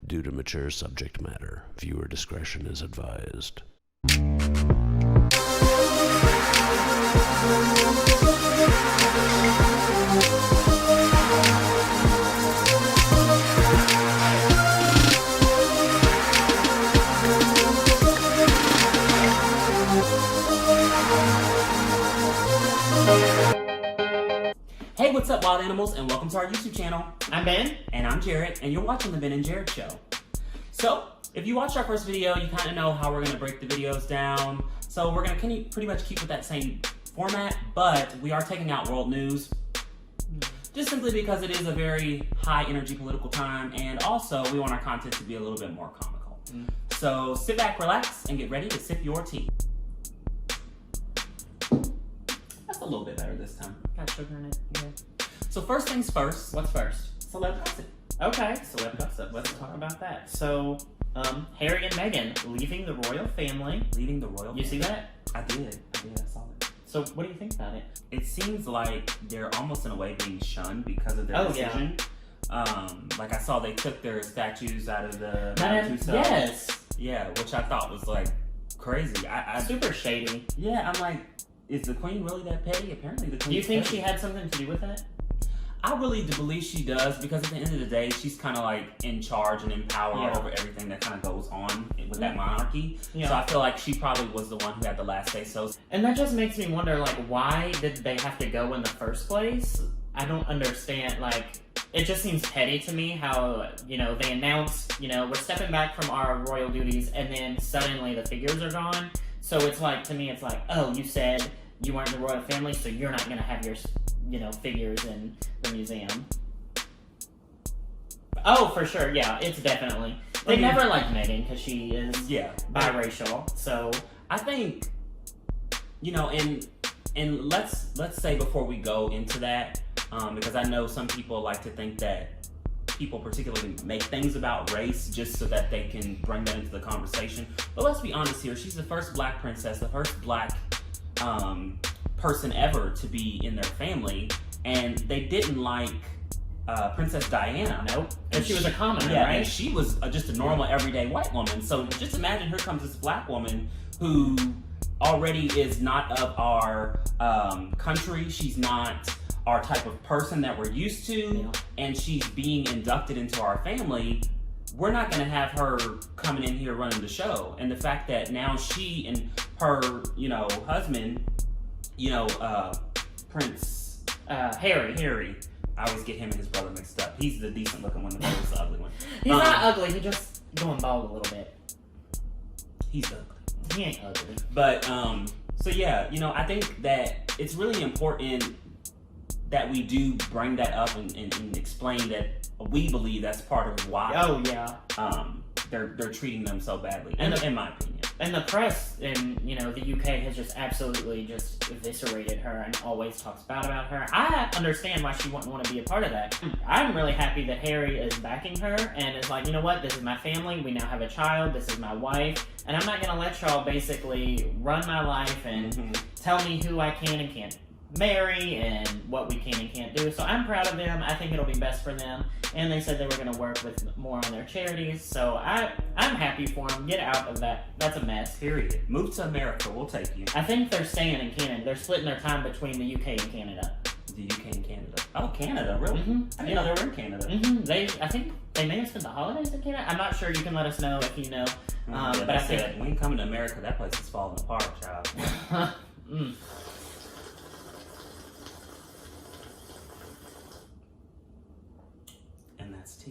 due to mature subject matter. Viewer discretion is advised. Hey, what's up, wild animals, and welcome to our YouTube channel. I'm Ben. And I'm Jarrett, and you're watching the Ben and Jarrett Show. So, if you watched our first video, you kind of know how we're going to break the videos down. So we're going to pretty much keep with that same format, but we are taking out world news. Just simply because it is a very high energy political time, and also we want our content to be a little bit more comical. So sit back, relax, and get ready to sip your tea. That's a little bit better this time. Got sugar in it. Yeah. So first things first. What's first? Celeb gossip. Okay, celeb gossip. Let's talk about that. So, Harry and Meghan leaving the royal family. Leaving the royal You see that? I did. I saw it. So, what do you think about it? It seems like they're almost in a way being shunned because of their decision. Yeah. Like I saw they took their statues out of the Yes. Yeah, which I thought was like crazy. I Super shady. Yeah, I'm like, is the queen really that petty? Apparently the queen. Do you think she had something to do with that? I really do believe she does, because at the end of the day, she's kind of like in charge and in power over everything that kind of goes on with that monarchy. Yeah. So I feel like she probably was the one who had the last say so. And that just makes me wonder, like, why did they have to go in the first place? I don't understand, like, it just seems petty to me how, you know, they announced, you know, we're stepping back from our royal duties, and then suddenly the figures are gone. So it's like, to me, it's like, oh, you said you weren't in the royal family, so you're not going to have your, you know, figures in the museum. Oh, for sure, yeah, it's definitely. They never liked Meghan because she is biracial, so. I think, you know, and let's say before we go into that, because I know some people like to think that people particularly make things about race just so that they can bring that into the conversation. But let's be honest here, she's the first black princess, the first black person ever to be in their family, and they didn't like Princess Diana. Nope. And she was a commoner, right? And she was just a normal, everyday white woman. So just imagine, here comes this black woman who already is not of our country. She's not our type of person that we're used to, and she's being inducted into our family. We're not going to have her coming in here running the show. And the fact that now she and her, you know, husband, you know, Prince Harry. I always get him and his brother mixed up. He's the decent looking one, the brother's the ugly one. He's not ugly, he's just going bald a little bit. He's ugly. He ain't ugly. But, so yeah, you know, I think that it's really important that we do bring that up and explain that we believe that's part of why they're treating them so badly, in my opinion. And the press in, you know, the UK has just absolutely just eviscerated her and always talks bad about her. I understand why she wouldn't want to be a part of that. I'm really happy that Harry is backing her and is like, you know what, this is my family, we now have a child, this is my wife, and I'm not going to let y'all basically run my life and tell me who I can and can't marry and what we can and can't do. So I'm proud of them. I think it'll be best for them. And they said they were going to work with more on their charities. So I'm happy for them. Get out of that. That's a mess. Period. Move to America. We'll take you. I think they're staying in Canada. They're splitting their time between the UK and Canada. The UK and Canada. Oh, Canada, really? I didn't know they were in Canada. I think they may have spent the holidays in Canada. I'm not sure. You can let us know if you know. But I said, when you come to America, that place is falling apart, child.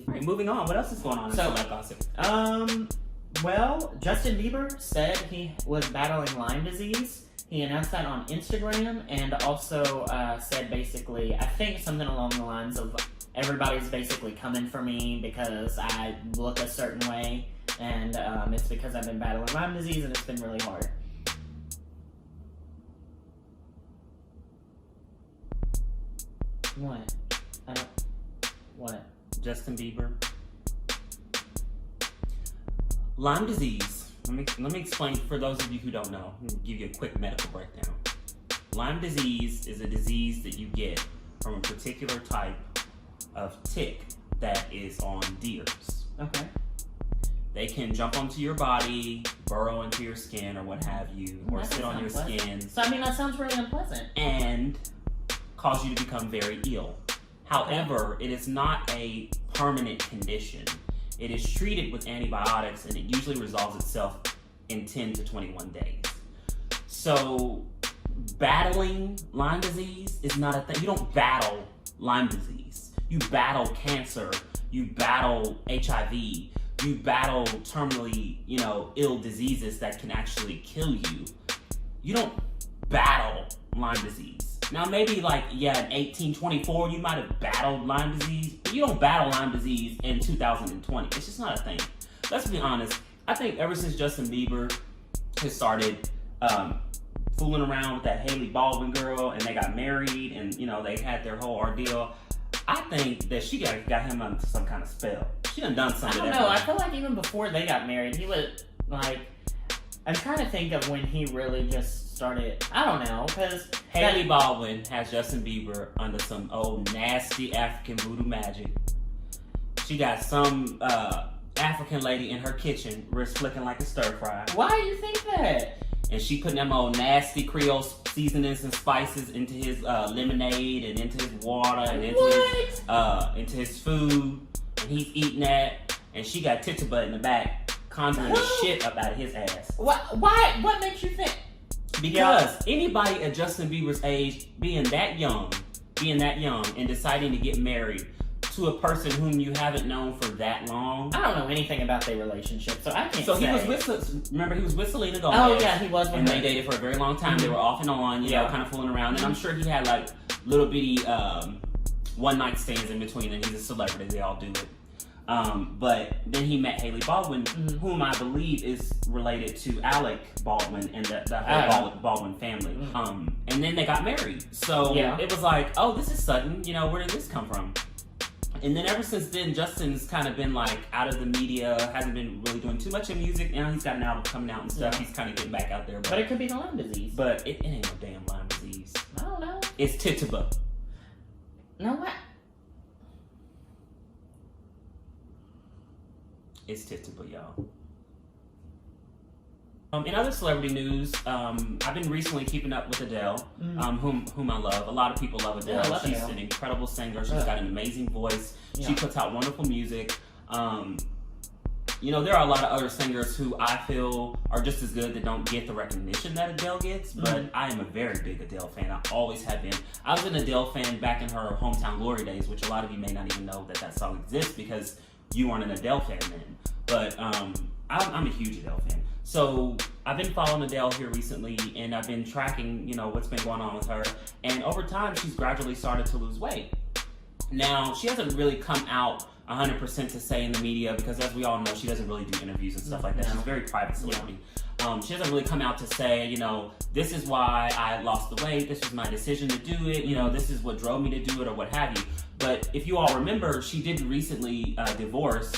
All right, moving on. What else is going on in celeb gossip? Well, Justin Bieber said he was battling Lyme disease. He announced that on Instagram and also said basically, I think something along the lines of, everybody's basically coming for me because I look a certain way, and it's because I've been battling Lyme disease and it's been really hard. What? What? Justin Bieber. Lyme disease. Let me explain for those of you who don't know. I'll give you a quick medical breakdown. Lyme disease is a disease that you get from a particular type of tick that is on deers. Okay. they can jump onto your body, burrow into your skin or what have you, or That sit on your sounds skin. So, I mean, that sounds really unpleasant. And cause you to become very ill. However, it is not a permanent condition. It is treated with antibiotics, and it usually resolves itself in 10 to 21 days. So, battling Lyme disease is not a thing. You don't battle Lyme disease. You battle cancer. You battle HIV. You battle terminally, ill diseases that can actually kill you. You don't battle Lyme disease. Now, maybe in 1824, you might have battled Lyme disease, but you don't battle Lyme disease in 2020. It's just not a thing. Let's be honest. I think ever since Justin Bieber has started fooling around with that Haley Baldwin girl, and they got married, and they had their whole ordeal, I think that she got him under some kind of spell. She done something. I don't know. I feel like even before they got married, he was I'm trying to think of when he really just started. I don't know, because Haley Baldwin has Justin Bieber under some old nasty African voodoo magic. She got some African lady in her kitchen, wrist flicking like a stir fry. Why do you think that? And she putting them old nasty Creole seasonings and spices into his lemonade and into his water and into his food. And he's eating that. And she got Tituba in the back conjuring the shit up out of his ass. Why? What makes you think? Because anybody at Justin Bieber's age, being that young, and deciding to get married to a person whom you haven't known for that long. I don't know anything about their relationship, so I can't say. He was with Selena Gomez. Oh yeah, he was with and her. They dated for a very long time. They were off and on, kind of fooling around. And I'm sure he had little bitty one night stands in between, and he's a celebrity. They all do it. But then he met Haley Baldwin, whom I believe is related to Alec Baldwin and the whole Baldwin family. And then they got married. So it was like, oh, this is sudden. Where did this come from? And then ever since then, Justin's kind of been out of the media, hasn't been really doing too much in music. He's got an album coming out and stuff. Yeah. He's kind of getting back out there. But it could be the Lyme disease. But it ain't no damn Lyme disease. I don't know. It's Tituba. No, what? It's Tituba, y'all. In other celebrity news, I've been recently keeping up with Adele, whom I love. A lot of people love Adele. Yeah, I love She's Adele. an incredible singer. She's got an amazing voice. Yeah. She puts out wonderful music. There are a lot of other singers who I feel are just as good that don't get the recognition that Adele gets, but I am a very big Adele fan. I always have been. I was an Adele fan back in her Hometown Glory days, which a lot of you may not even know that song exists because you weren't an Adele fan then. But I'm a huge Adele fan. So I've been following Adele here recently, and I've been tracking, what's been going on with her. And over time, she's gradually started to lose weight. Now, she hasn't really come out 100% to say in the media, because as we all know, she doesn't really do interviews and stuff like that. She's a very private celebrity. She hasn't really come out to say, this is why I lost the weight, this was my decision to do it, this is what drove me to do it, or what have you. But if you all remember, she did recently divorce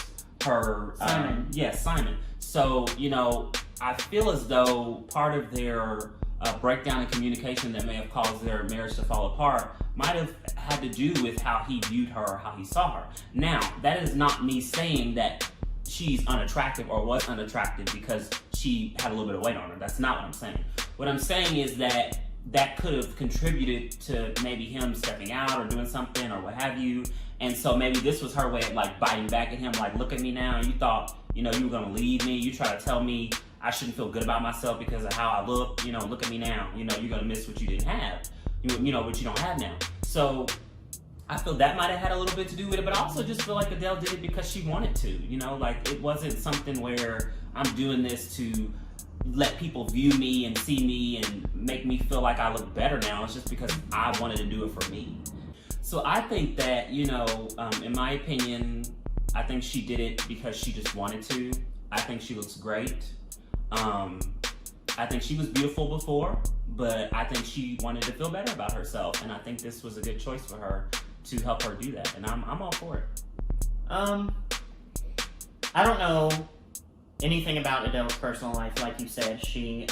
her Simon. Simon. So, I feel as though part of their breakdown in communication that may have caused their marriage to fall apart might have had to do with how he viewed her or how he saw her. Now, that is not me saying that she's unattractive or was unattractive because she had a little bit of weight on her. That's not what I'm saying. What I'm saying is that could have contributed to maybe him stepping out or doing something or what have you. And so maybe this was her way of biting back at him, look at me now. You thought, you were gonna leave me. You try to tell me I shouldn't feel good about myself because of how I look. Look at me now. You're gonna miss what you didn't have. What you don't have now. So I feel that might have had a little bit to do with it, but I also just feel like Adele did it because she wanted to. It wasn't something where I'm doing this to let people view me and see me and make me feel like I look better now. It's just because I wanted to do it for me. So I think that, in my opinion, I think she did it because she just wanted to. I think she looks great. I think she was beautiful before, but I think she wanted to feel better about herself, and I think this was a good choice for her to help her do that, and I'm all for it. I don't know anything about Adele's personal life. Like you said, she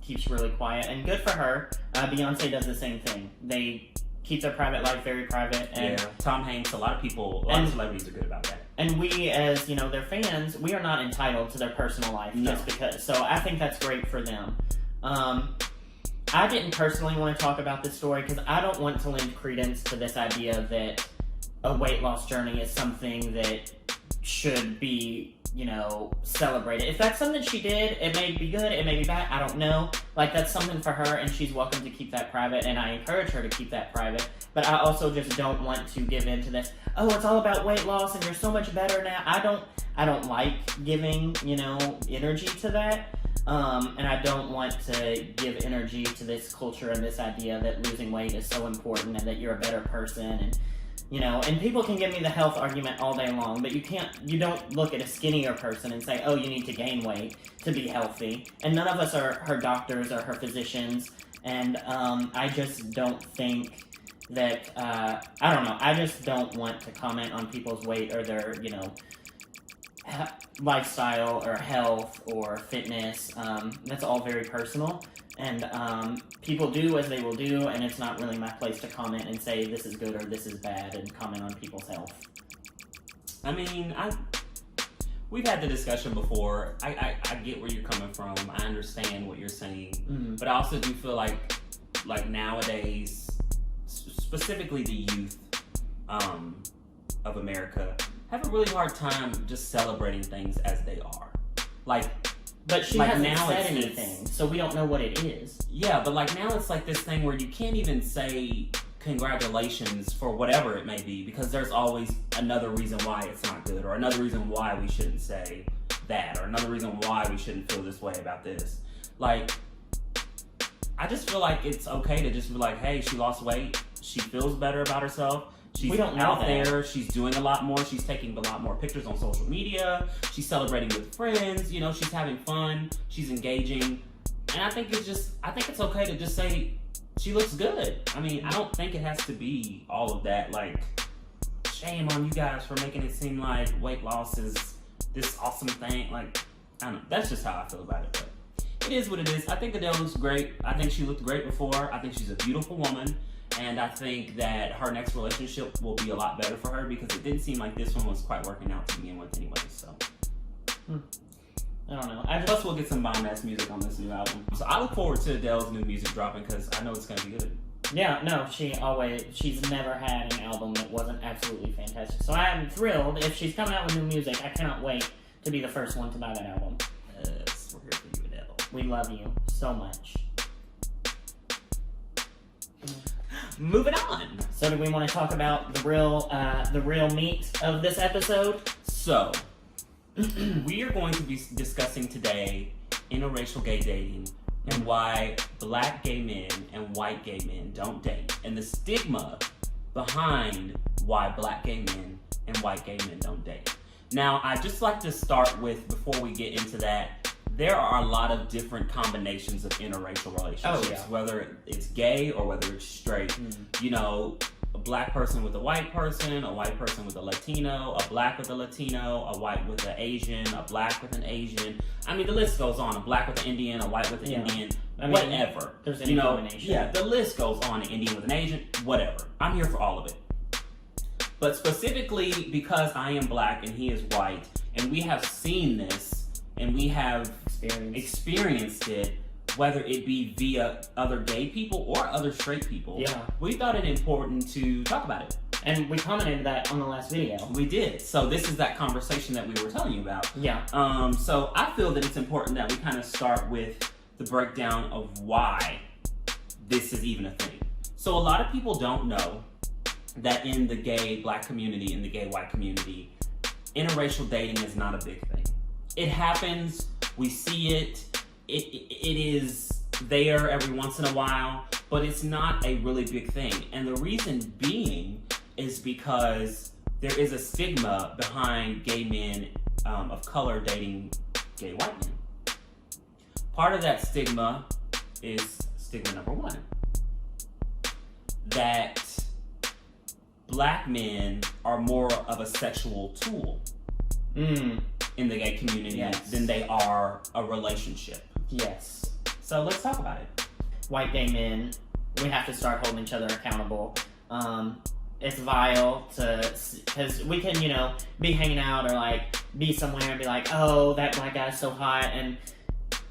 keeps really quiet, and good for her. Beyonce does the same thing. They keep their private life very private. And Tom Hanks, a lot of celebrities are good about that. And we, as their fans, we are not entitled to their personal life just because. So I think that's great for them. I didn't personally want to talk about this story because I don't want to lend credence to this idea that a weight loss journey is something that should be, celebrated. If that's something she did, it may be good, it may be bad, I don't know. Like, that's something for her, and she's welcome to keep that private, and I encourage her to keep that private. But I also just don't want to give in to this, oh, it's all about weight loss, and you're so much better now. I don't like giving, energy to that. And I don't want to give energy to this culture and this idea that losing weight is so important and that you're a better person. And people can give me the health argument all day long, but you don't look at a skinnier person and say, oh, you need to gain weight to be healthy. And none of us are her doctors or her physicians. And I just don't think that, I don't know, I just don't want to comment on people's weight or their, lifestyle or health or fitness. That's all very personal, and people do as they will do, and it's not really my place to comment and say this is good or this is bad and comment on people's health. I mean, we've had the discussion before. I get where you're coming from. I understand what you're saying, but I also do feel like nowadays, specifically the youth of America, have a really hard time just celebrating things as they are. But she hasn't said anything, so we don't know what it is. Yeah, but now it's this thing where you can't even say congratulations for whatever it may be, because there's always another reason why it's not good, or another reason why we shouldn't say that, or another reason why we shouldn't feel this way about this. I just feel like it's okay to just be like, hey, she lost weight, she feels better about herself. She's out there. She's doing a lot more. She's taking a lot more pictures on social media. She's celebrating with friends. She's having fun. She's engaging. And I think it's okay to just say she looks good. I mean, I don't think it has to be all of that. Shame on you guys for making it seem like weight loss is this awesome thing. I don't know. That's just how I feel about it. But it is what it is. I think Adele looks great. I think she looked great before. I think she's a beautiful woman. And I think that her next relationship will be a lot better for her, because it didn't seem like this one was quite working out to begin with anyway, so. I don't know. Plus we'll get some bomb-ass music on this new album. So I look forward to Adele's new music dropping, because I know it's going to be good. Yeah, no, she's never had an album that wasn't absolutely fantastic. So I am thrilled. If she's coming out with new music, I cannot wait to be the first one to buy that album. Yes, we're here for you, Adele. We love you so much. Moving on. So do we want to talk about the real meat of this episode? So, we are going to be discussing today interracial gay dating and why black gay men and white gay men don't date, and the stigma behind why black gay men and white gay men don't date. Now, I'd just like to start with, before we get into that, there are a lot of different combinations of interracial relationships, whether it's gay or whether it's straight. A black person with a white person with a Latino, a black with a Latino, a white with an Asian, a black with an Asian. I mean, the list goes on. A black with an Indian, a white with an Indian, whatever. There's any combination. Yeah, the list goes on. An Indian with an Asian, whatever. I'm here for all of it. But specifically because I am black and he is white, and we have seen this, and we have experienced it, whether it be via other gay people or other straight people. Yeah. We thought it important to talk about it. And we commented that on the last video. We did. So this is that conversation that we were telling you about. Yeah. So I feel that it's important that we kind of start with the breakdown of why this is even a thing. So a lot of people don't know that in the gay black community, in the gay white community, interracial dating is not a big thing. It happens, we see it, it is there every once in a while, but it's not a really big thing. And the reason being is because there is a stigma behind gay men of color dating gay white men. Part of that stigma is stigma number one, that black men are more of a sexual tool in the gay community than they are a relationship. Yes. So let's talk about it. White gay men, we have to start holding each other accountable. it's vile because we can, be hanging out or like be somewhere and be like, oh, that black guy's so hot, and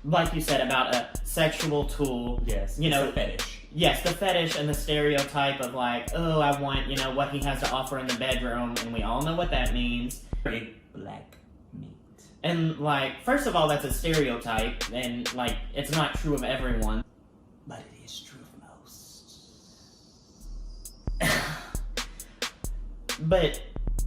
like you said about a sexual tool. Yes, it's a fetish. Yes, the fetish and the stereotype of like, oh, I want, what he has to offer in the bedroom, and we all know what that means. Big black meat. And like, first of all, that's a stereotype, and like, it's not true of everyone. But it is true of most. But,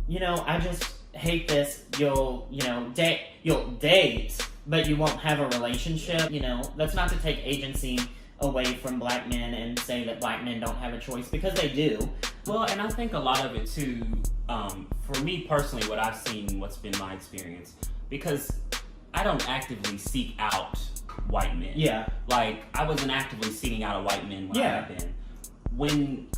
I just hate this. You'll date, but you won't have a relationship. That's not to take agency away from black men and say that black men don't have a choice, because they do. Well, and I think a lot of it too, for me personally, what I've seen, what's been my experience, because I don't actively seek out white men. Yeah. Like, I wasn't actively seeking out a white man when I had been. When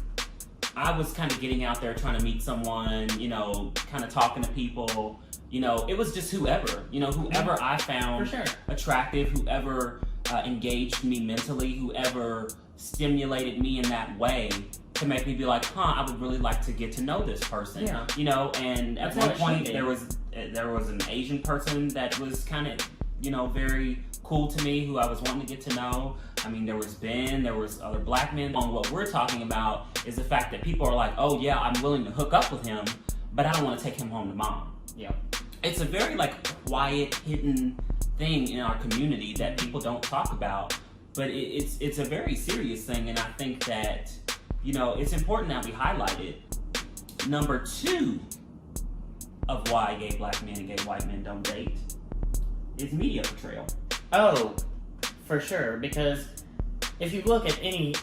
I was kind of getting out there trying to meet someone, kind of talking to people, it was just whoever, whoever I found attractive, whoever engaged me mentally, whoever stimulated me in that way to make me be like, I would really like to get to know this person. Yeah. And at one point there was an Asian person that was kind of, very cool to me, who I was wanting to get to know. I mean, there was Ben, there was other black men. What we're talking about is the fact that people are like, oh yeah, I'm willing to hook up with him, but I don't want to take him home to mom. Yeah. It's a very quiet, hidden thing in our community that people don't talk about, but it's a very serious thing, and I think that, it's important that we highlight it. Number 2 of why gay black men and gay white men don't date is media portrayal. Oh, for sure, because if you look at any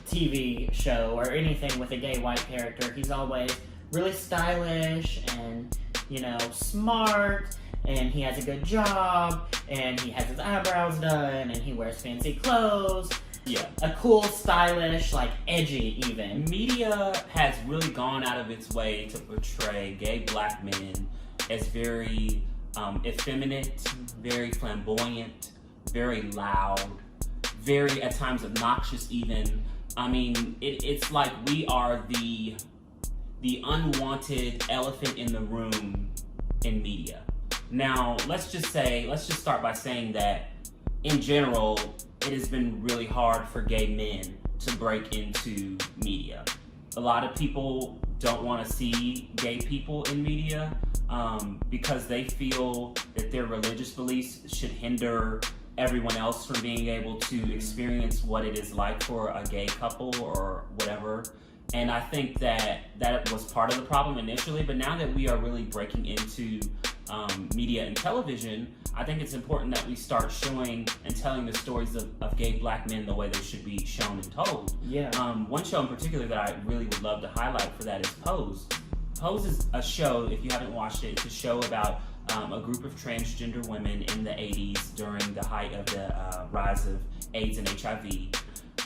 TV show or anything with a gay white character, he's always really stylish and, smart, and he has a good job, and he has his eyebrows done, and he wears fancy clothes. Yeah. A cool, stylish, edgy even. Media has really gone out of its way to portray gay black men as very effeminate, very flamboyant, very loud, very at times obnoxious even. I mean, it's like we are the unwanted elephant in the room in media. Now, let's just start by saying that in general, it has been really hard for gay men to break into media. A lot of people don't want to see gay people in media because they feel that their religious beliefs should hinder everyone else from being able to experience what it is like for a gay couple or whatever. And I think that was part of the problem initially, but now that we are really breaking into media and television, I think it's important that we start showing and telling the stories of gay black men the way they should be shown and told. Yeah. One show in particular that I really would love to highlight for that is Pose. Pose is a show, if you haven't watched it, it's a show about a group of transgender women in the 80s during the height of the rise of AIDS and HIV.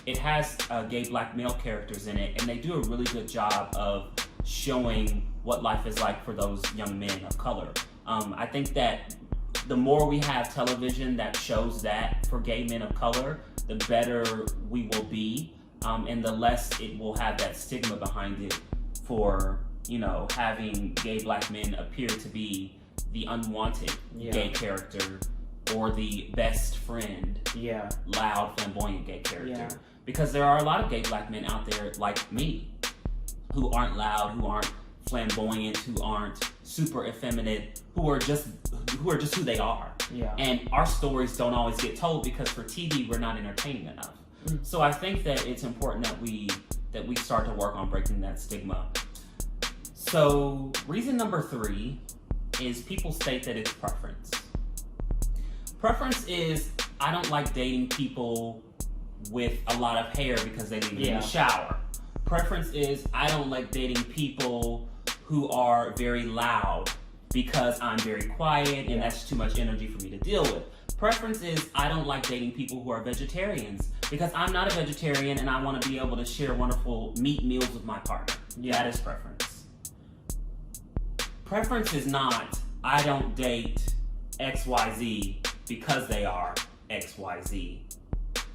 It has gay black male characters in it, and they do a really good job of showing what life is like for those young men of color. I think that the more we have television that shows that for gay men of color, the better we will be, and the less it will have that stigma behind it for, having gay black men appear to be the unwanted gay character or the best friend, loud, flamboyant gay character. Yeah. Because there are a lot of gay black men out there like me who aren't loud, who aren't flamboyant, who aren't super effeminate, who are just who they are. Yeah. And our stories don't always get told because for TV we're not entertaining enough. Mm-hmm. So I think that it's important that we start to work on breaking that stigma. So reason number 3 is people state that it's preference. Preference is, I don't like dating people with a lot of hair because they leave in the shower. Preference is, I don't like dating people who are very loud because I'm very quiet and that's too much energy for me to deal with. Preference is, I don't like dating people who are vegetarians because I'm not a vegetarian and I want to be able to share wonderful meat meals with my partner. That is preference. Preference is not, I don't date XYZ because they are XYZ.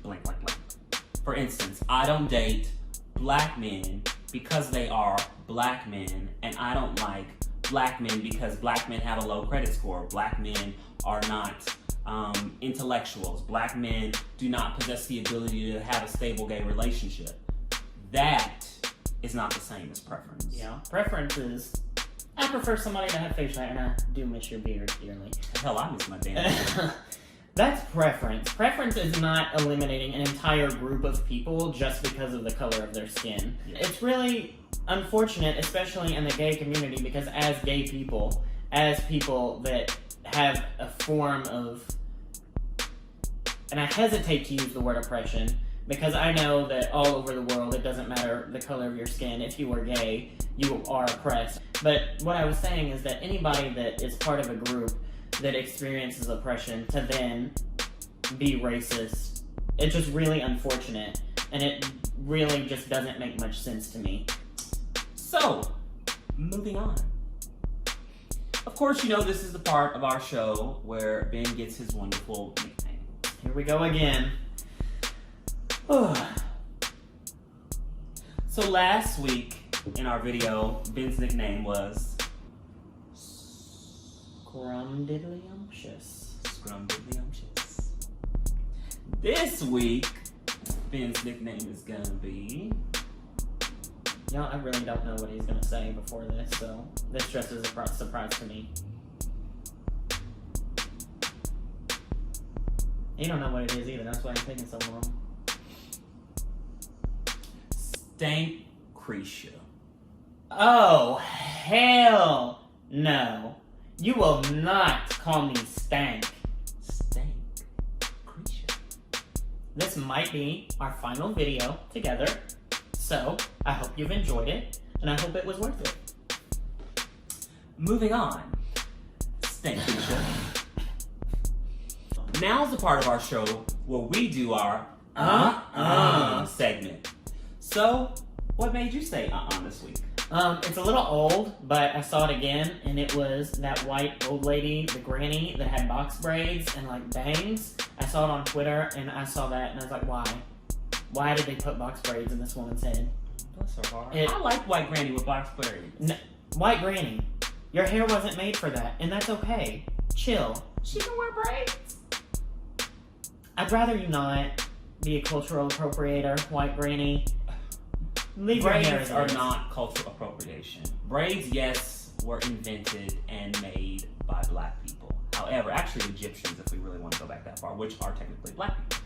Blank, blank, blank. For instance, I don't date black men because they are black men, and I don't like black men because black men have a low credit score. Black men are not intellectuals. Black men do not possess the ability to have a stable gay relationship. That is not the same as preference. Yeah, preference is, I prefer somebody to have facial hair, and I do miss your beard dearly. Hell, I miss my damn beard. That's preference. Preference is not eliminating an entire group of people just because of the color of their skin. It's really unfortunate, especially in the gay community, because as gay people, as people that have a form of, and I hesitate to use the word oppression, because I know that all over the world, it doesn't matter the color of your skin. If you are gay, you are oppressed. But what I was saying is that anybody that is part of a group that experiences oppression to then be racist, it's just really unfortunate. And it really just doesn't make much sense to me. So, moving on. Of course, you know this is the part of our show where Ben gets his wonderful nickname. Here we go again. So last week in our video, Ben's nickname was Scrumdiddlyumptious. Scrumdiddlyumptious. This week, Ben's nickname is gonna be... I really don't know what he's gonna say before this, so this just is a surprise to me. You don't know what it is either, that's why it's taking so long. Stankcretia. Oh, hell no. You will not call me Stank. Stankcretia. This might be our final video together, so I hope you've enjoyed it, and I hope it was worth it. Moving on. Stankcretia. Now's the part of our show where we do our segment. So, what made you say this week? It's a little old, but I saw it again, and it was that white old lady, the granny, that had box braids and, like, bangs. I saw it on Twitter, and I saw that, and I was like, why? Why did they put box braids in this woman's head? Bless her heart. I like white granny with box braids. White granny, your hair wasn't made for that, and that's okay. Chill. She can wear braids. I'd rather you not be a cultural appropriator, white granny. Leave braids your hair are not cultural appropriation. Braids, yes, were invented and made by black people. However, actually Egyptians, if we really want to go back that far, which are technically black people.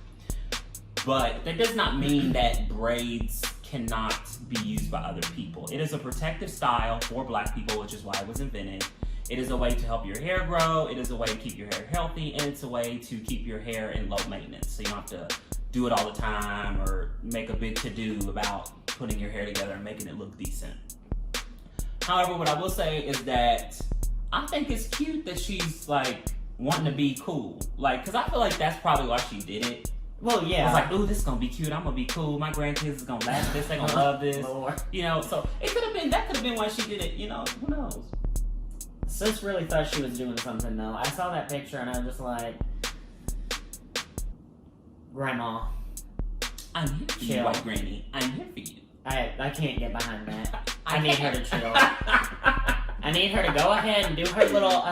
But that does not mean that braids cannot be used by other people. It is a protective style for black people, which is why it was invented. It is a way to help your hair grow. It is a way to keep your hair healthy. And it's a way to keep your hair in low maintenance. So you don't have to do it all the time or make a big to-do about putting your hair together and making it look decent. However, what I will say is that I think it's cute that she's like wanting to be cool. Like, cause I feel like that's probably why she did it. Well, yeah. I was like, ooh, this is gonna be cute. I'm gonna be cool. My grandkids is gonna laugh this. They gonna love this. Lord. You know, so that could have been why she did it. You know, who knows? Sis really thought she was doing something though. I saw that picture and I was just like, Grandma, I'm here for you, white granny. I'm here for you. I can't get behind that. I need her to chill. I need her to go ahead and do her little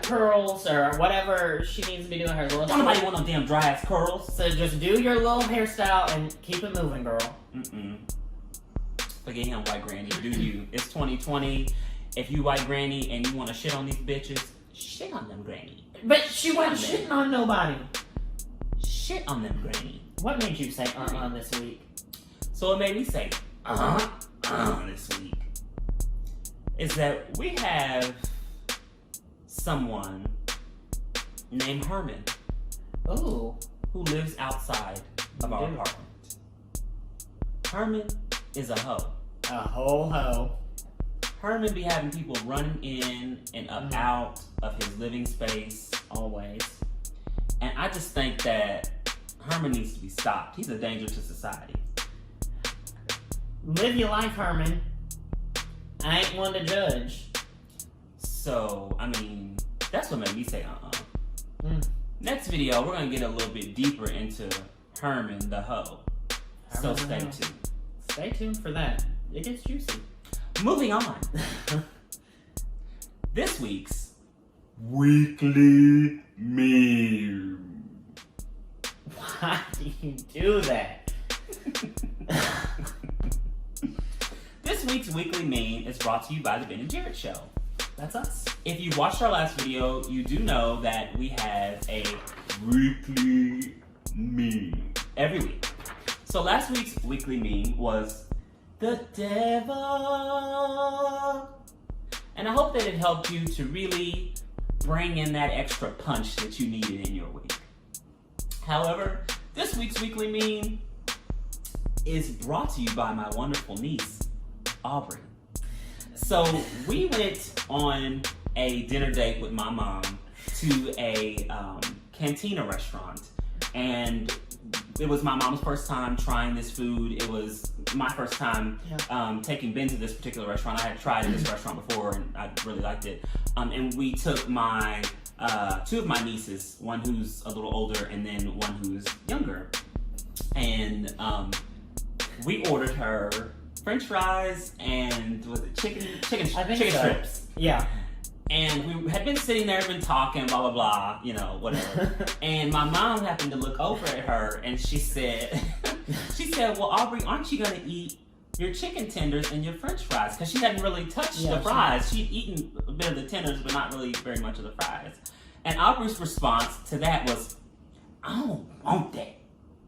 curls or whatever she needs to be doing her little. Don't nobody want no damn dry ass curls. So just do your little hairstyle and keep it moving, girl. Forget him, white granny. Do you? It's 2020. If you white granny and you want to shit on these bitches, shit on them, granny. But she wasn't shitting on nobody. Shit on them, granny. What made you say this week? So it made me say this week is that we have someone named Herman. Ooh. Who lives outside of our apartment. Herman is a hoe. A whole hoe. Herman be having people running in and up out of his living space. Always. And I just think that Herman needs to be stopped. He's a danger to society. Live your life, Herman. I ain't one to judge. So, I mean, that's what made me say Next video, we're going to get a little bit deeper into Herman the hoe. So stay tuned. Stay tuned for that. it gets juicy. Moving on. This week's weekly meme. Why do you do that? This week's weekly meme is brought to you by the Ben and Jarrett Show. That's us. If you watched our last video, you do know that we have a weekly meme every week. So last week's weekly meme was the devil. And I hope that it helped you to really bring in that extra punch that you needed in your week. However, this week's weekly meme is brought to you by my wonderful niece, Aubrey. So we went on a dinner date with my mom to a cantina restaurant, and it was my mom's first time trying this food. It was my first time taking Ben to this particular restaurant. I had tried this restaurant before, and I really liked it. And we took my two of my nieces, one who's a little older and then one who's younger, and we ordered her French fries and was it chicken strips. Yeah. And we had been sitting there, been talking, blah, blah, blah, you know, whatever. And my mom happened to look over at her and she said, well, Aubrey, aren't you going to eat your chicken tenders and your French fries? Because she hadn't really touched the fries. She'd eaten a bit of the tenders, but not really very much of the fries. And Aubrey's response to that was, I don't want that.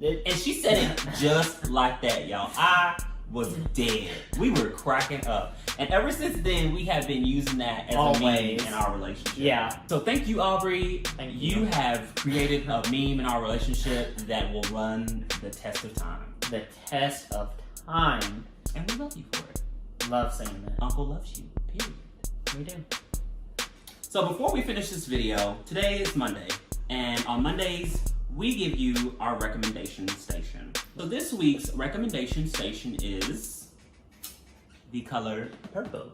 And she said it just like that, y'all. I was dead. We were cracking up. And ever since then, we have been using that as a meme in our relationship. Yeah. So thank you, Aubrey. Thank you. have created a meme in our relationship that will run the test of time. The test of time. And we love you for it. Love saying that. Uncle loves you, period. We do. So before we finish this video, today is Monday. And on Mondays, we give you our recommendation station. So this week's recommendation station is the color purple.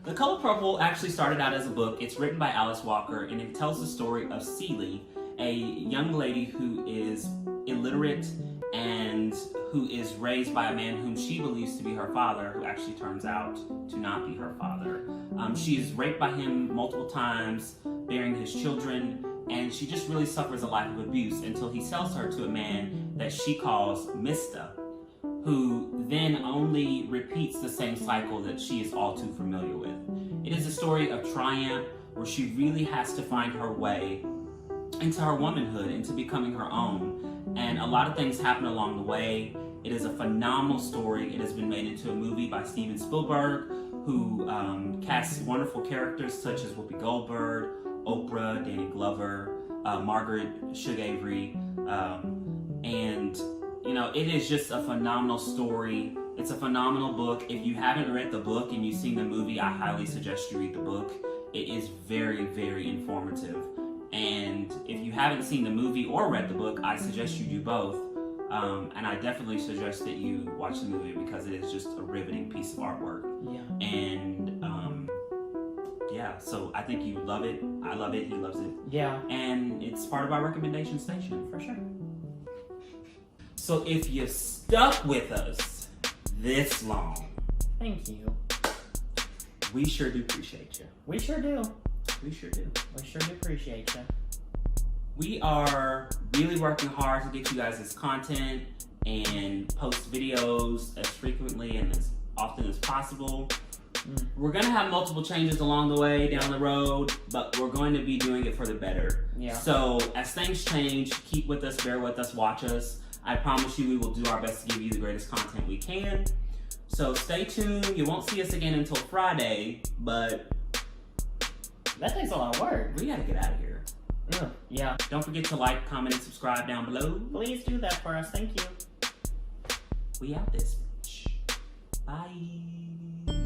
The Color Purple actually started out as a book. It's written by Alice Walker, and it tells the story of Celie, a young lady who is illiterate and who is raised by a man whom she believes to be her father, who actually turns out to not be her father. She is raped by him multiple times, bearing his children, and she just really suffers a life of abuse until he sells her to a man that she calls Mista, who then only repeats the same cycle that she is all too familiar with. It is a story of triumph where she really has to find her way into her womanhood, into becoming her own. And a lot of things happen along the way. It is a phenomenal story. It has been made into a movie by Steven Spielberg, who casts wonderful characters such as Whoopi Goldberg, Oprah, Danny Glover, Margaret Suge Avery, and you know, it is just a phenomenal story. It's a phenomenal book. If you haven't read the book and you've seen the movie, I highly suggest you read the book. It is very, very informative. And if you haven't seen the movie or read the book, I suggest you do both. And I definitely suggest that you watch the movie because it is just a riveting piece of artwork. Yeah. And yeah, so I think you love it. I love it. He loves it. Yeah. And it's part of our recommendation station. For sure. So if you stuck with us this long, thank you. We sure do appreciate you. We sure do. We sure do. We sure do appreciate you. We are really working hard to get you guys this content and post videos as frequently and as often as possible. We're going to have multiple changes along the way down the road, but we're going to be doing it for the better. Yeah. So as things change, keep with us, bear with us, watch us. I promise you we will do our best to give you the greatest content we can. So stay tuned. You won't see us again until Friday, but that takes a lot of work. we got to get out of here. Yeah. Don't forget to like, comment, and subscribe down below. Please do that for us. Thank you. We out this bitch. Bye.